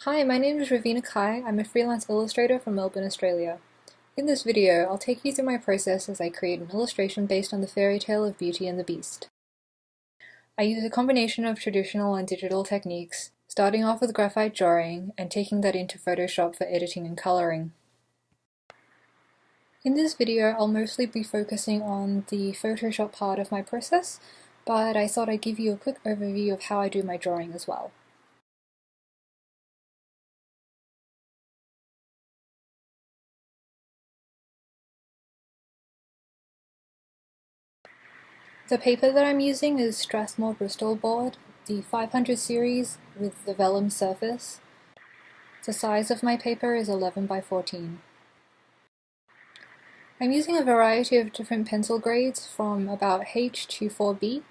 Hi, my name is Ravina Kai. I'm a freelance illustrator from Melbourne, Australia. In this video, I'll take you through my process as I create an illustration based on the fairy tale of Beauty and the Beast. I use a combination of traditional and digital techniques, starting off with graphite drawing and taking that into Photoshop for editing and coloring. In this video, I'll mostly be focusing on the Photoshop part of my process, but I thought I'd give you a quick overview of how I do my drawing as well. The paper that I'm using is Strathmore Bristol board, the 500 series with the vellum surface. The size of my paper is 11 by 14. I'm using a variety of different pencil grades from about H to 4B.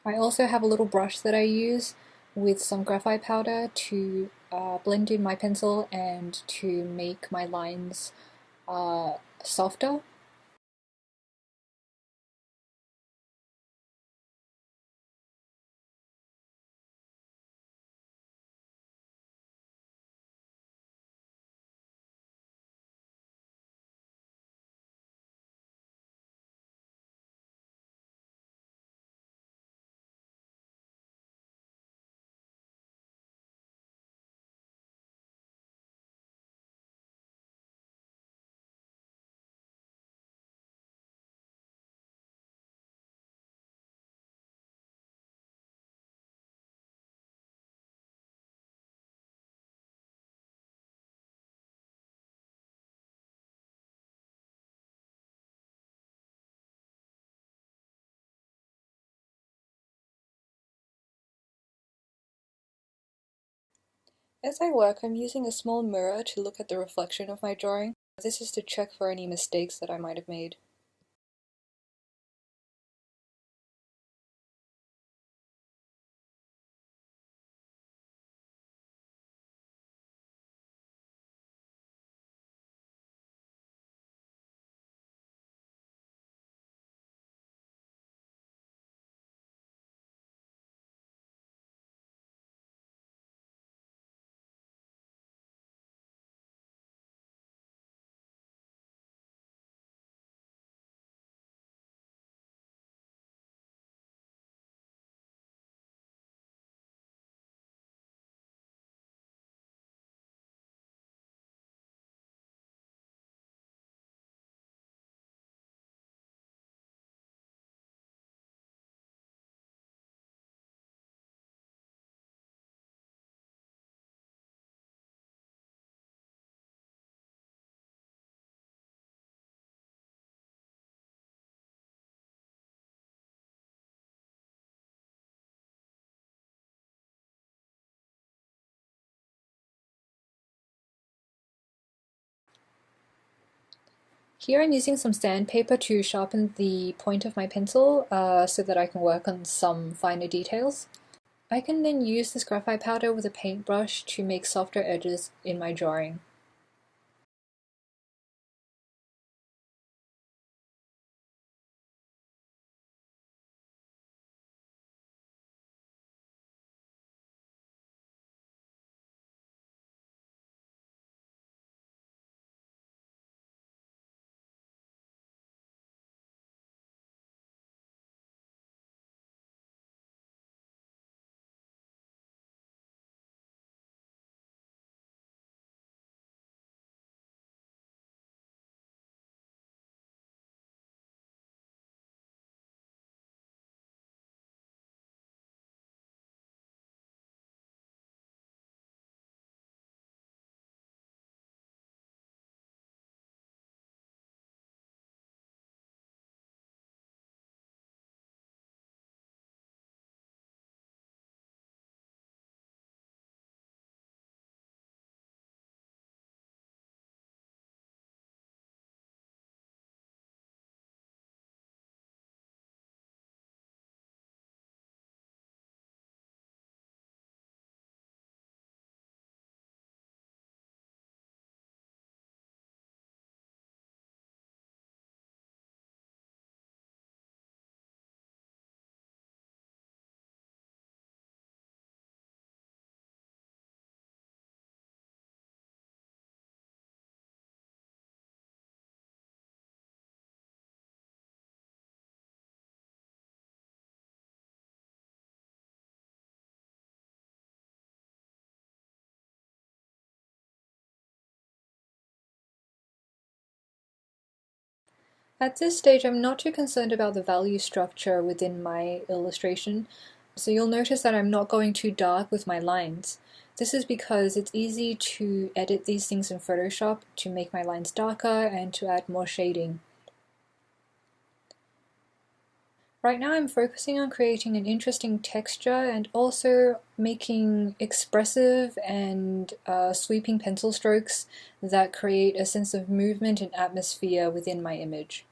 I also have a little brush that I use with some graphite powder to blend in my pencil and to make my lines softer. As I work, I'm using a small mirror to look at the reflection of my drawing. This is to check for any mistakes that I might have made. Here I'm using some sandpaper to sharpen the point of my pencil so that I can work on some finer details. I can then use this graphite powder with a paintbrush to make softer edges in my drawing. At this stage, I'm not too concerned about the value structure within my illustration, so you'll notice that I'm not going too dark with my lines. This is because it's easy to edit these things in Photoshop to make my lines darker and to add more shading. Right now I'm focusing on creating an interesting texture and also making expressive and sweeping pencil strokes that create a sense of movement and atmosphere within my image.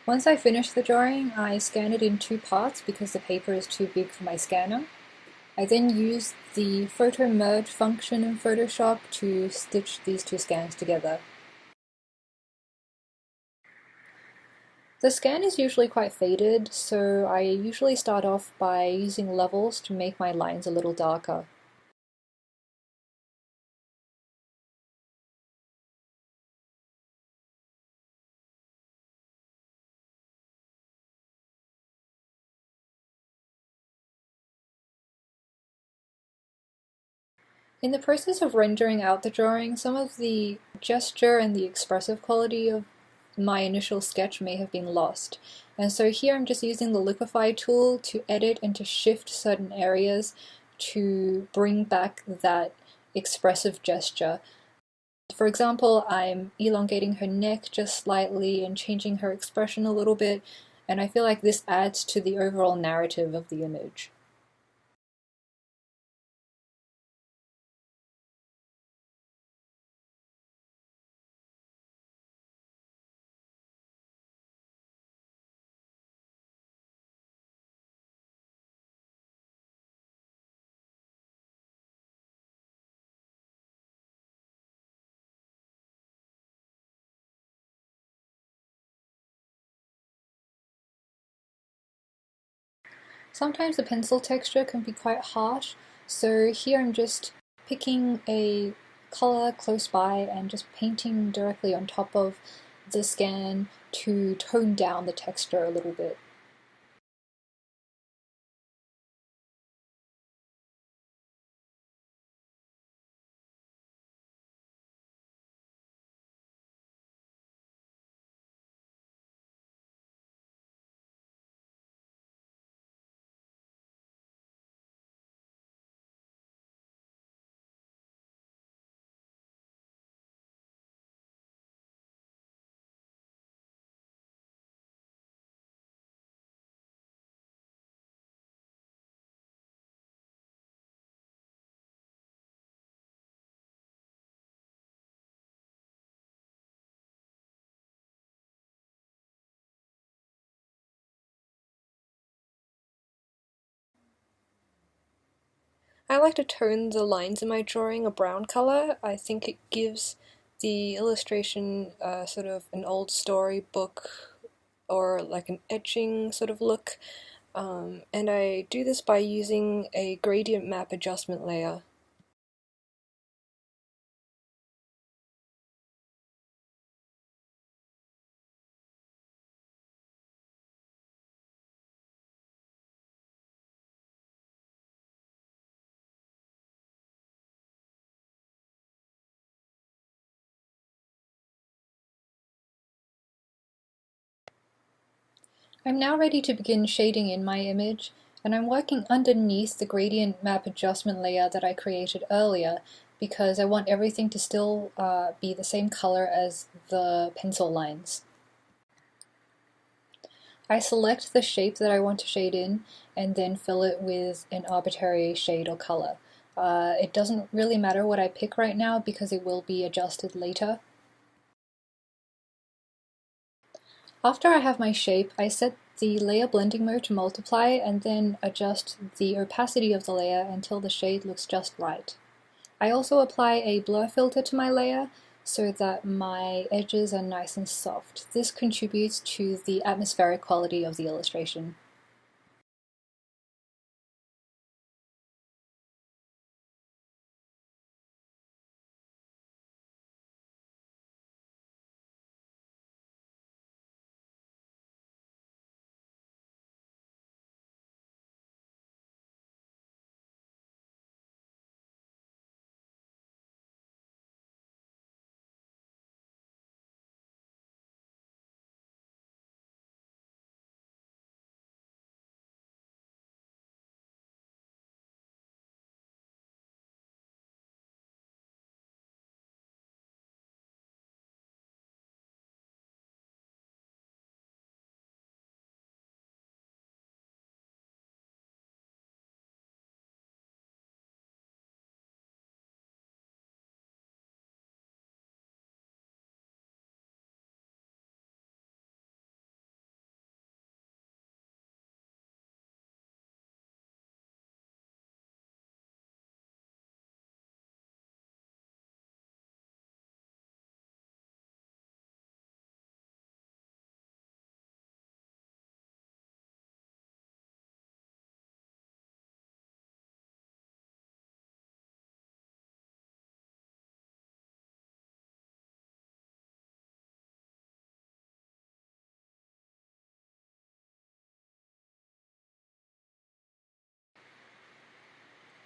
Once I finish the drawing, I scan it in two parts because the paper is too big for my scanner. I then use the photo merge function in Photoshop to stitch these two scans together. The scan is usually quite faded, so I usually start off by using levels to make my lines a little darker. In the process of rendering out the drawing, some of the gesture and the expressive quality of my initial sketch may have been lost. And so here I'm just using the liquify tool to edit and to shift certain areas to bring back that expressive gesture. For example, I'm elongating her neck just slightly and changing her expression a little bit, and I feel like this adds to the overall narrative of the image. Sometimes the pencil texture can be quite harsh, so here I'm just picking a color close by and just painting directly on top of the scan to tone down the texture a little bit. I like to tone the lines in my drawing a brown color. I think it gives the illustration sort of an old storybook or like an etching sort of look, and I do this by using a gradient map adjustment layer. I'm now ready to begin shading in my image, and I'm working underneath the gradient map adjustment layer that I created earlier because I want everything to still be the same color as the pencil lines. I select the shape that I want to shade in and then fill it with an arbitrary shade or color. It doesn't really matter what I pick right now because it will be adjusted later. After I have my shape, I set the layer blending mode to multiply and then adjust the opacity of the layer until the shade looks just right. I also apply a blur filter to my layer so that my edges are nice and soft. This contributes to the atmospheric quality of the illustration.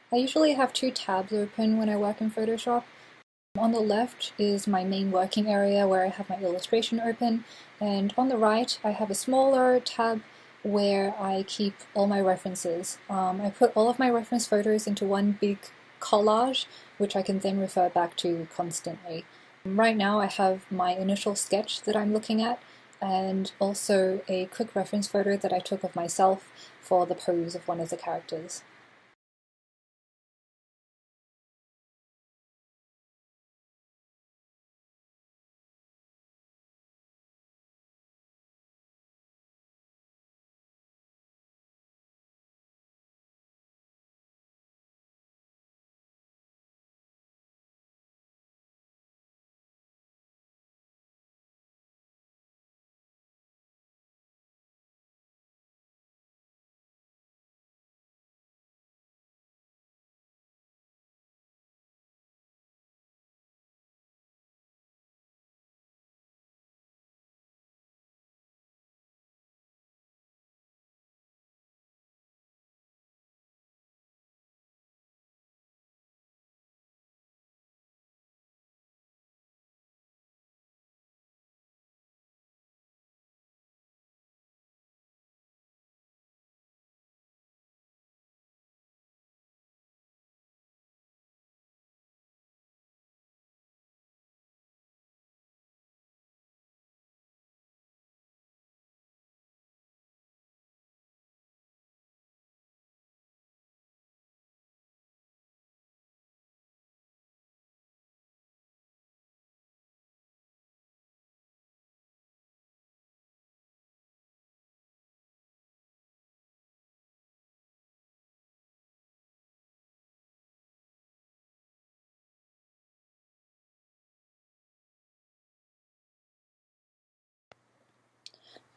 I usually have two tabs open when I work in Photoshop. On the left is my main working area where I have my illustration open, and on the right I have a smaller tab where I keep all my references. I put all of my reference photos into one big collage, which I can then refer back to constantly. Right now I have my initial sketch that I'm looking at, and also a quick reference photo that I took of myself for the pose of one of the characters.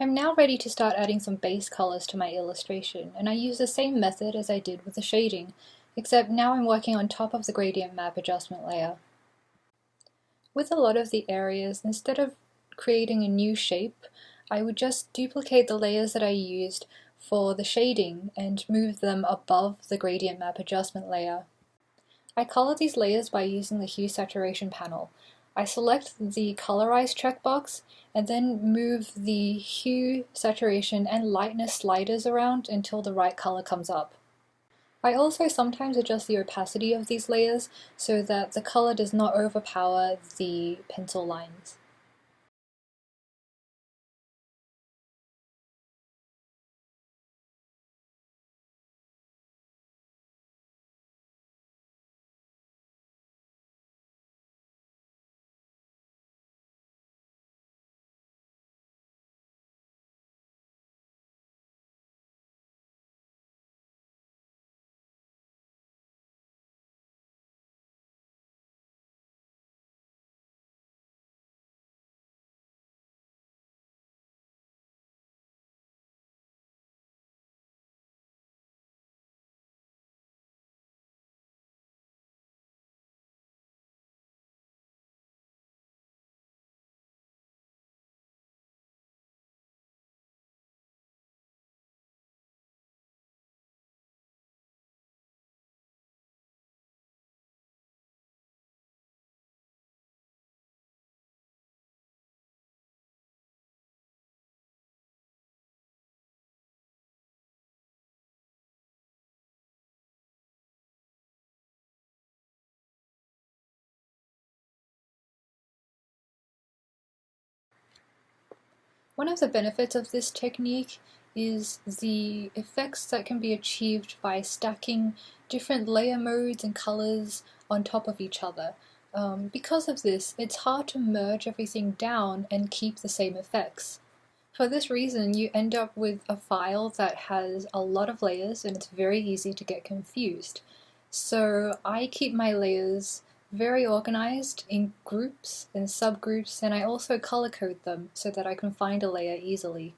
I'm now ready to start adding some base colors to my illustration, and I use the same method as I did with the shading, except now I'm working on top of the gradient map adjustment layer. With a lot of the areas, instead of creating a new shape, I would just duplicate the layers that I used for the shading and move them above the gradient map adjustment layer. I color these layers by using the hue saturation panel. I select the colorize checkbox and then move the hue, saturation, and lightness sliders around until the right color comes up. I also sometimes adjust the opacity of these layers so that the color does not overpower the pencil lines. One of the benefits of this technique is the effects that can be achieved by stacking different layer modes and colors on top of each other. Because of this, it's hard to merge everything down and keep the same effects. For this reason, you end up with a file that has a lot of layers and it's very easy to get confused. So I keep my layers very organized in groups and subgroups, and I also color code them so that I can find a layer easily.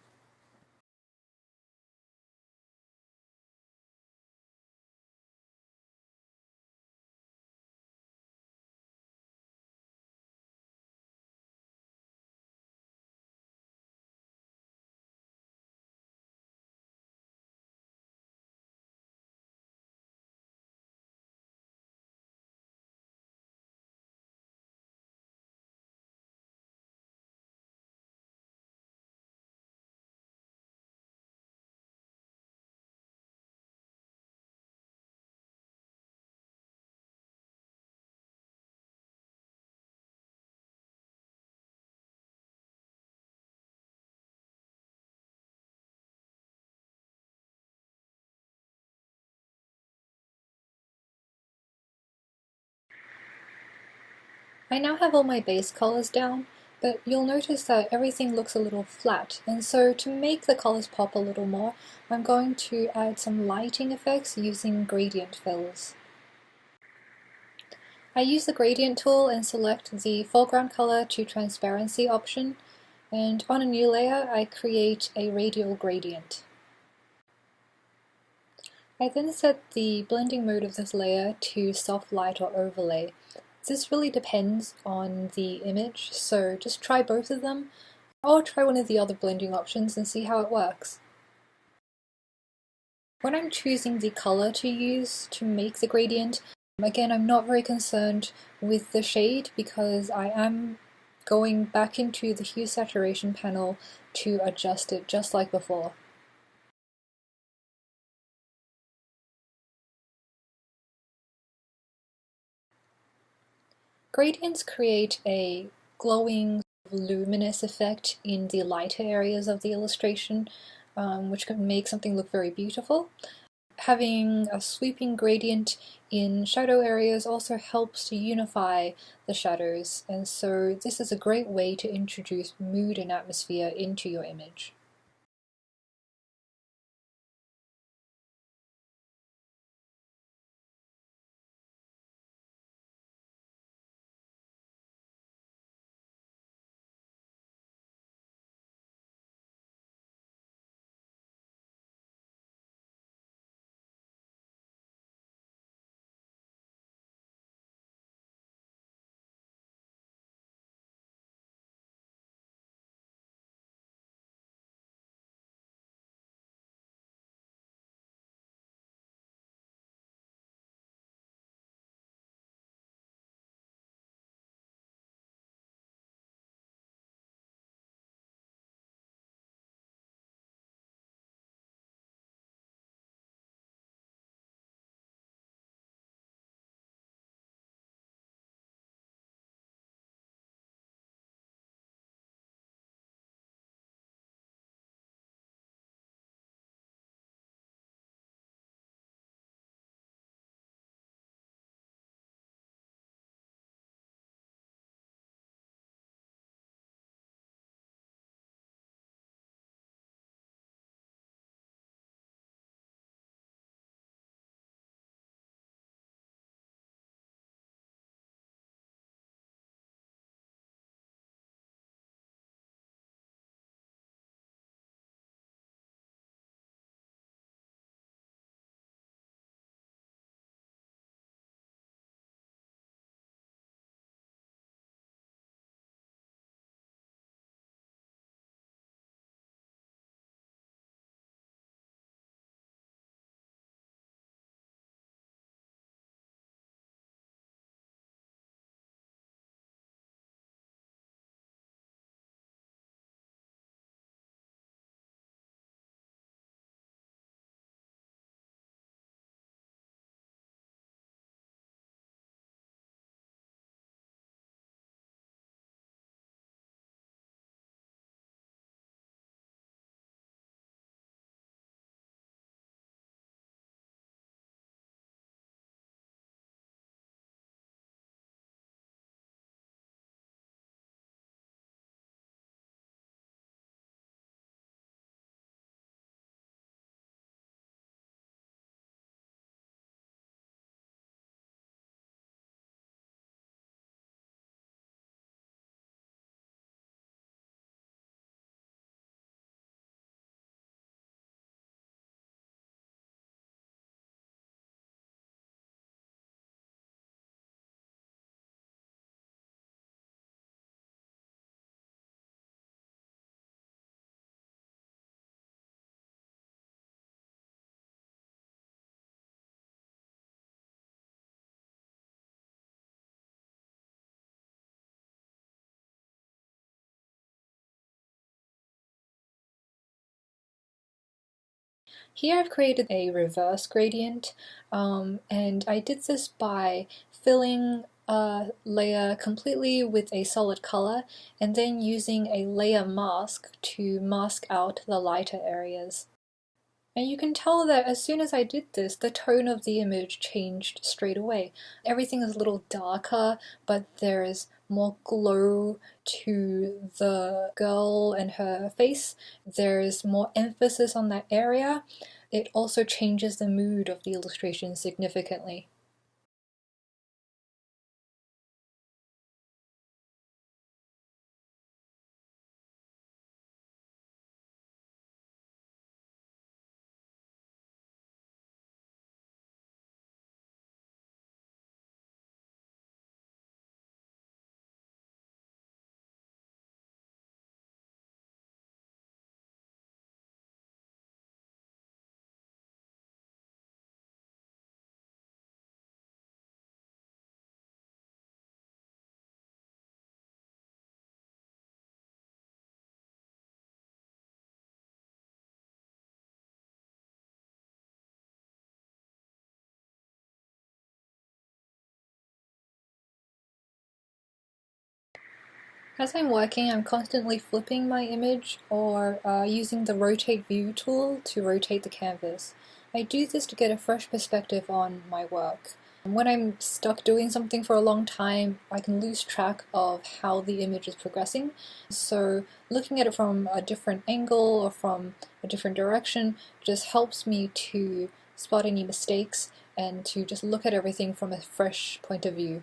I now have all my base colors down, but you'll notice that everything looks a little flat, and so to make the colors pop a little more, I'm going to add some lighting effects using gradient fills. I use the gradient tool and select the foreground color to transparency option, and on a new layer I create a radial gradient. I then set the blending mode of this layer to soft light or overlay. This really depends on the image, so just try both of them, or try one of the other blending options and see how it works. When I'm choosing the color to use to make the gradient, again, I'm not very concerned with the shade because I am going back into the hue saturation panel to adjust it just like before. Gradients create a glowing, luminous effect in the lighter areas of the illustration, which can make something look very beautiful. Having a sweeping gradient in shadow areas also helps to unify the shadows, and so this is a great way to introduce mood and atmosphere into your image. Here I've created a reverse gradient, and I did this by filling a layer completely with a solid color and then using a layer mask to mask out the lighter areas. And you can tell that as soon as I did this, the tone of the image changed straight away. Everything is a little darker, but there's more glow to the girl and her face. There's more emphasis on that area. It also changes the mood of the illustration significantly. As I'm working, I'm constantly flipping my image or using the rotate view tool to rotate the canvas. I do this to get a fresh perspective on my work. When I'm stuck doing something for a long time, I can lose track of how the image is progressing. So looking at it from a different angle or from a different direction just helps me to spot any mistakes and to just look at everything from a fresh point of view.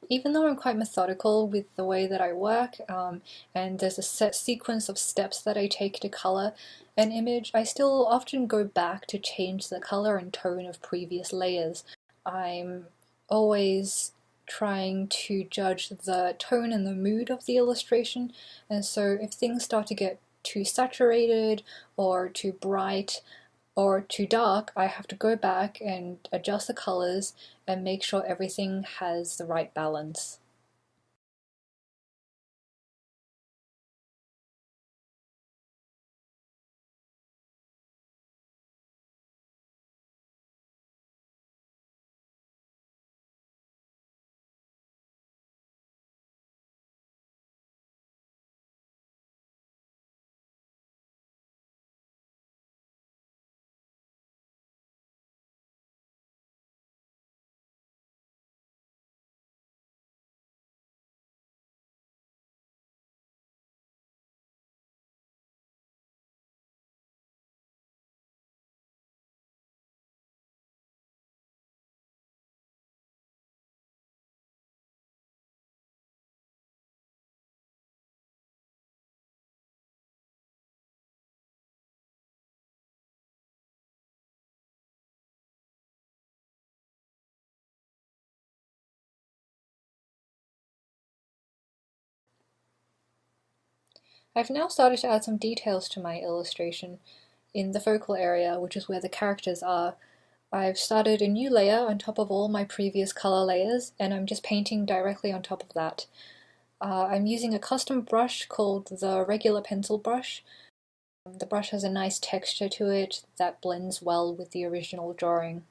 Even though I'm quite methodical with the way that I work, and there's a set sequence of steps that I take to color an image, I still often go back to change the color and tone of previous layers. I'm always trying to judge the tone and the mood of the illustration, and so if things start to get too saturated or too bright, or too dark, I have to go back and adjust the colors and make sure everything has the right balance. I've now started to add some details to my illustration in the focal area, which is where the characters are. I've started a new layer on top of all my previous color layers, and I'm just painting directly on top of that. I'm using a custom brush called the regular pencil brush. The brush has a nice texture to it that blends well with the original drawing.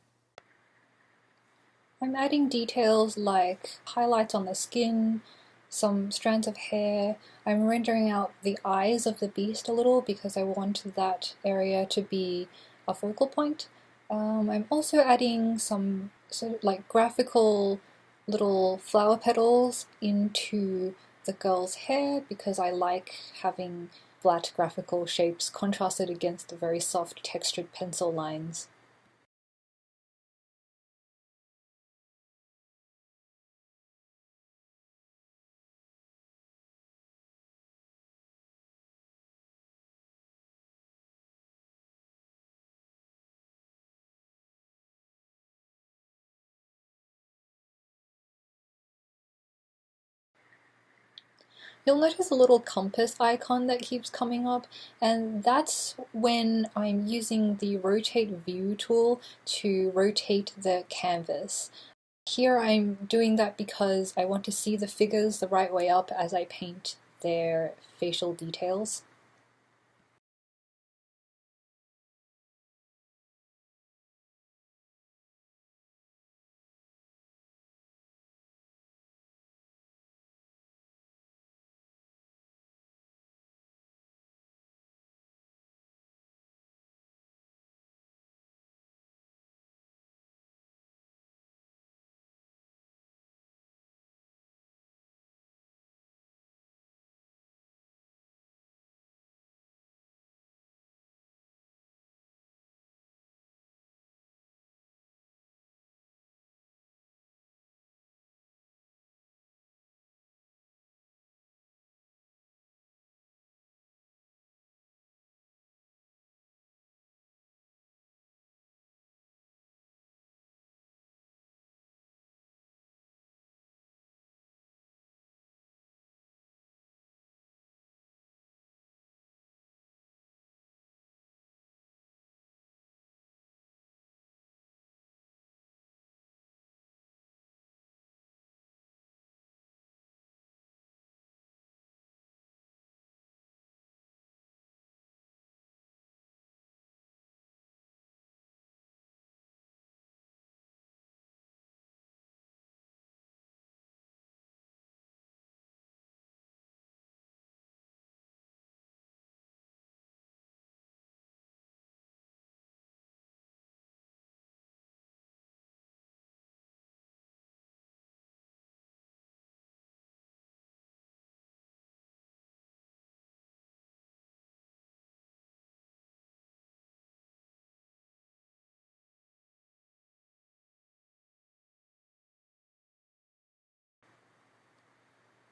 I'm adding details like highlights on the skin, some strands of hair. I'm rendering out the eyes of the beast a little because I want that area to be a focal point. I'm also adding some sort of like graphical little flower petals into the girl's hair because I like having flat graphical shapes contrasted against the very soft textured pencil lines. You'll notice a little compass icon that keeps coming up, and that's when I'm using the rotate view tool to rotate the canvas. Here I'm doing that because I want to see the figures the right way up as I paint their facial details.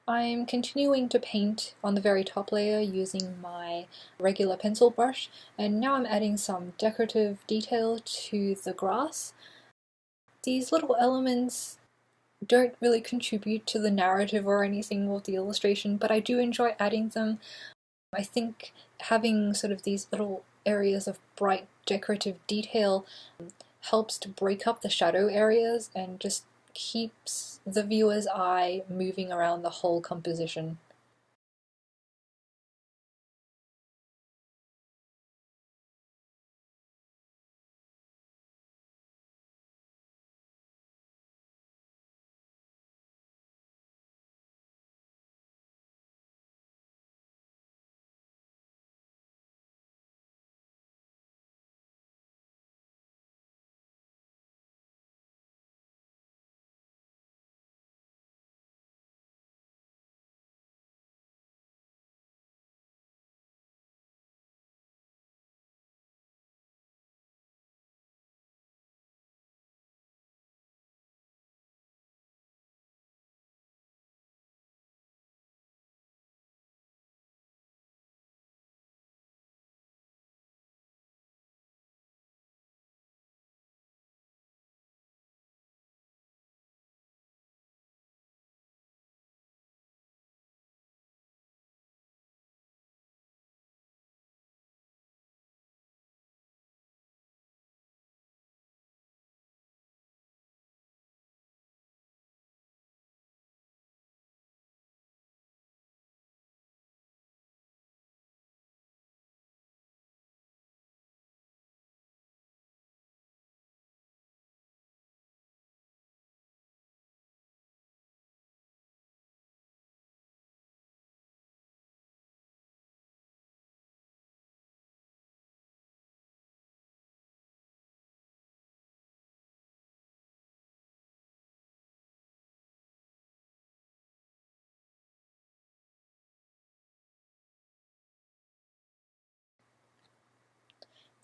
I'm continuing to paint on the very top layer using my regular pencil brush, and now I'm adding some decorative detail to the grass. These little elements don't really contribute to the narrative or anything of the illustration, but I do enjoy adding them. I think having sort of these little areas of bright decorative detail helps to break up the shadow areas and just keeps the viewer's eye moving around the whole composition.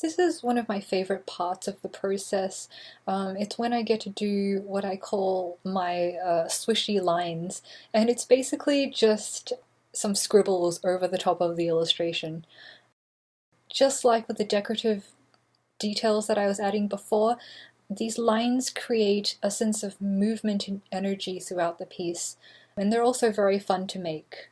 This is one of my favorite parts of the process. It's when I get to do what I call my swishy lines, and it's basically just some scribbles over the top of the illustration. Just like with the decorative details that I was adding before, these lines create a sense of movement and energy throughout the piece, and they're also very fun to make.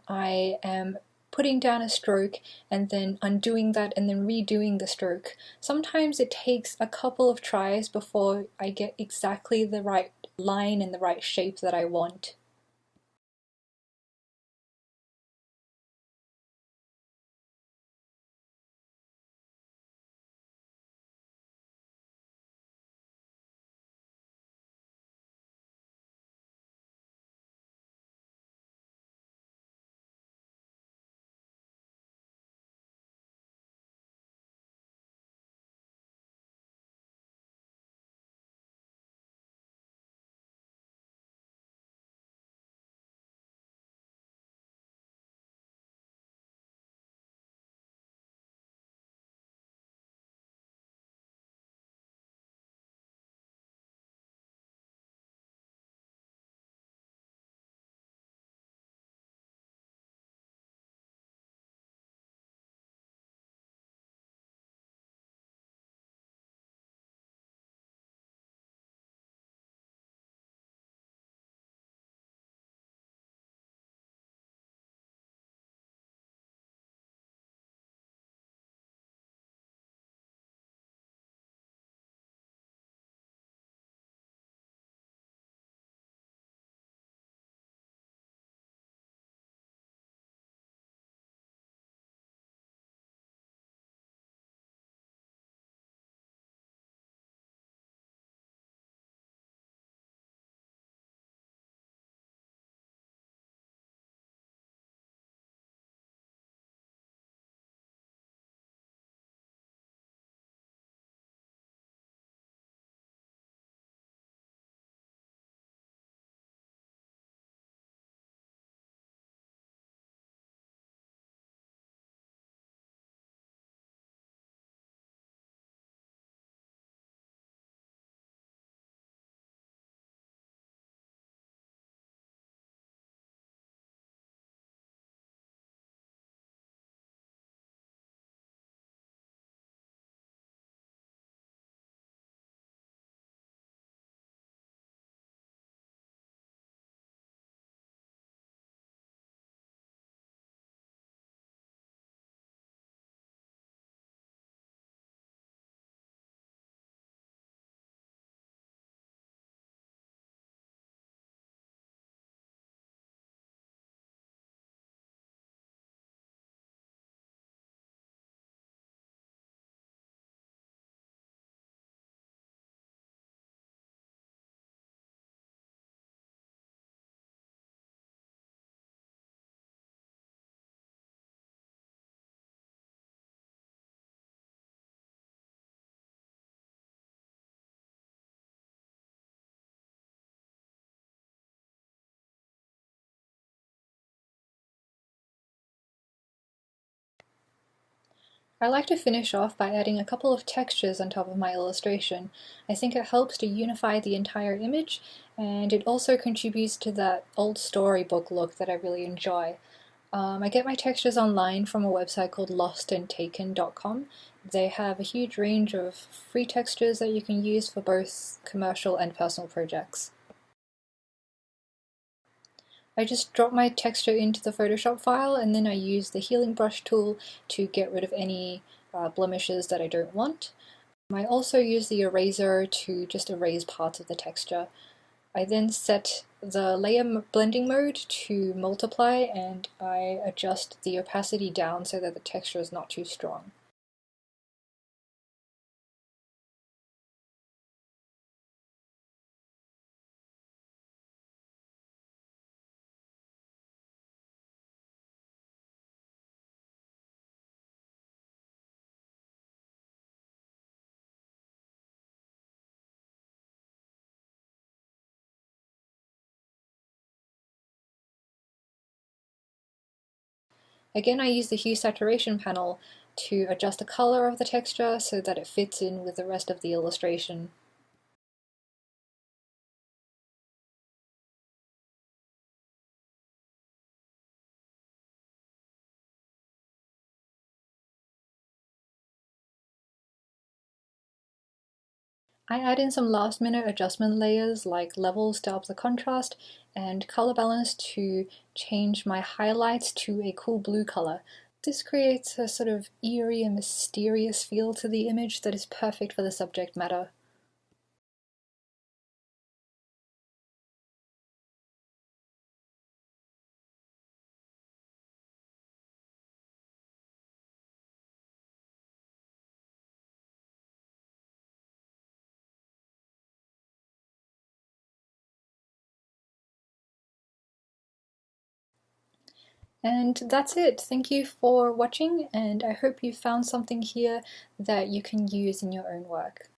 I am putting down a stroke and then undoing that and then redoing the stroke. Sometimes it takes a couple of tries before I get exactly the right line and the right shape that I want. I like to finish off by adding a couple of textures on top of my illustration. I think it helps to unify the entire image, and it also contributes to that old storybook look that I really enjoy. I get my textures online from a website called lostandtaken.com. They have a huge range of free textures that you can use for both commercial and personal projects. I just drop my texture into the Photoshop file and then I use the healing brush tool to get rid of any blemishes that I don't want. I also use the eraser to just erase parts of the texture. I then set the layer blending mode to multiply and I adjust the opacity down so that the texture is not too strong. Again, I use the hue saturation panel to adjust the color of the texture so that it fits in with the rest of the illustration. I add in some last-minute adjustment layers like levels to up the contrast and color balance to change my highlights to a cool blue color. This creates a sort of eerie and mysterious feel to the image that is perfect for the subject matter. And that's it. Thank you for watching, and I hope you found something here that you can use in your own work.